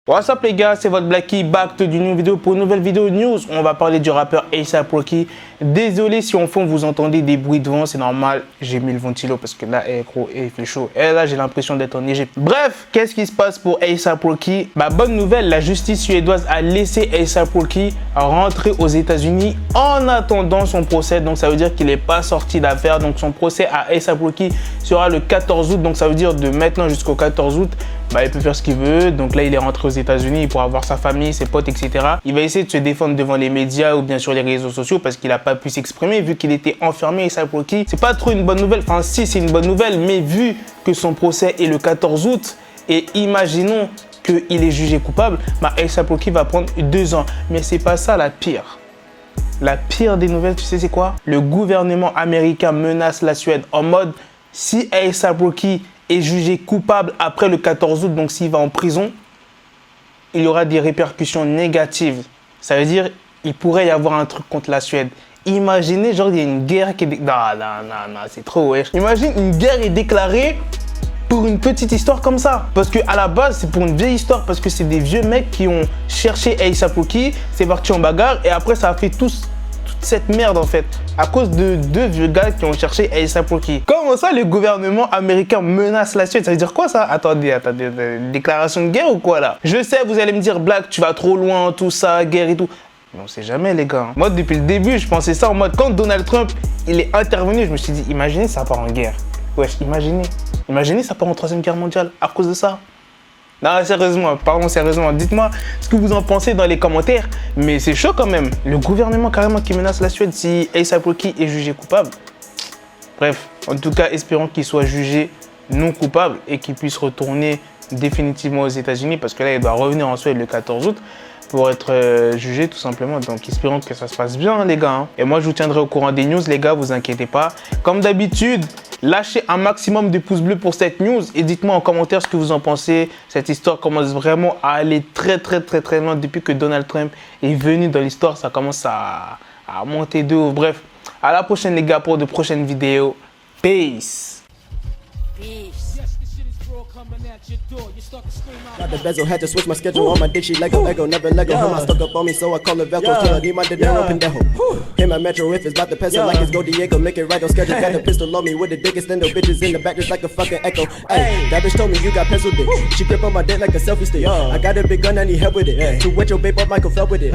What's up les gars, c'est votre Blacky, back to d'une vidéo pour une nouvelle vidéo news. On va parler du rappeur A$AP Rocky. Désolé si en fond vous entendez des bruits de vent, c'est normal, j'ai mis le ventilo parce que là, gros, il fait chaud. Et là, j'ai l'impression d'être en Égypte. Bref, qu'est-ce qui se passe pour A$AP Rocky? Bonne nouvelle, la justice suédoise a laissé A$AP Rocky rentrer aux États-Unis en attendant son procès. Donc ça veut dire qu'il n'est pas sorti d'affaire. Donc son procès à A$AP Rocky sera le 14 août. Donc ça veut dire de maintenant jusqu'au 14 août. Il peut faire ce qu'il veut. Donc là, il est rentré aux États-Unis, il pourra voir sa famille, ses potes, etc. Il va essayer de se défendre devant les médias ou bien sur les réseaux sociaux parce qu'il n'a pas pu s'exprimer vu qu'il était enfermé. A$AP Rocky, c'est pas trop une bonne nouvelle. Enfin, si, c'est une bonne nouvelle, mais vu que son procès est le 14 août et imaginons qu'il est jugé coupable, A$AP Rocky va prendre 2 ans. Mais c'est pas ça la pire. La pire des nouvelles, tu sais c'est quoi? Le gouvernement américain menace la Suède en mode si A$AP Rocky est jugé coupable après le 14 août, donc s'il va en prison, il y aura des répercussions négatives. Ça veut dire il pourrait y avoir un truc contre la Suède. Imaginez, genre, il y a une guerre qui est... Non, c'est trop wesh. Imagine, une guerre est déclarée pour une petite histoire comme ça. Parce qu'à la base, c'est pour une vieille histoire, parce que c'est des vieux mecs qui ont cherché A$AP Rocky, c'est parti en bagarre, et après, ça a fait toute cette merde en fait, à cause de 2 vieux gars qui ont cherché A$AP Rocky. Comment ça, le gouvernement américain menace la Suède? Ça veut dire quoi ça? Attendez, déclaration de guerre ou quoi là? Je sais, vous allez me dire, Black, tu vas trop loin, tout ça, guerre et tout. Mais on sait jamais les gars. Moi, depuis le début, je pensais ça en mode, quand Donald Trump, il est intervenu, je me suis dit, imaginez, ça part en guerre. Wesh, imaginez, ça part en 3e guerre mondiale à cause de ça. Non, sérieusement, parlons sérieusement. Dites-moi ce que vous en pensez dans les commentaires. Mais c'est chaud quand même. Le gouvernement carrément qui menace la Suède si A$AP Rocky est jugé coupable. Bref, en tout cas, espérons qu'il soit jugé non coupable et qu'il puisse retourner définitivement aux États-Unis parce que là, il doit revenir en Suède le 14 août pour être jugé tout simplement. Donc, espérons que ça se passe bien, les gars. Et moi, je vous tiendrai au courant des news, les gars, vous inquiétez pas. Comme d'habitude, lâchez un maximum de pouces bleus pour cette news et dites-moi en commentaire ce que vous en pensez. Cette histoire commence vraiment à aller très loin depuis que Donald Trump est venu dans l'histoire. Ça commence à monter de haut. Bref, à la prochaine, les gars, pour de prochaines vidéos. Peace. Got the bezel, had to switch my schedule. On my dick, she Lego, never Lego. Him, I stuck up on me, so I call it Velcro. Till I need my dinero pendejo. Him, my metro, if it's about the peso, like it's Go Diego, make it right on schedule. Got the pistol on me with the dick, extend the bitches in the back just like a fucking echo. Hey, that bitch told me you got pencil dick. She grip on my dick like a selfie stick. I got a big gun, I need help with it. To wet your babe up, Michael fell with it.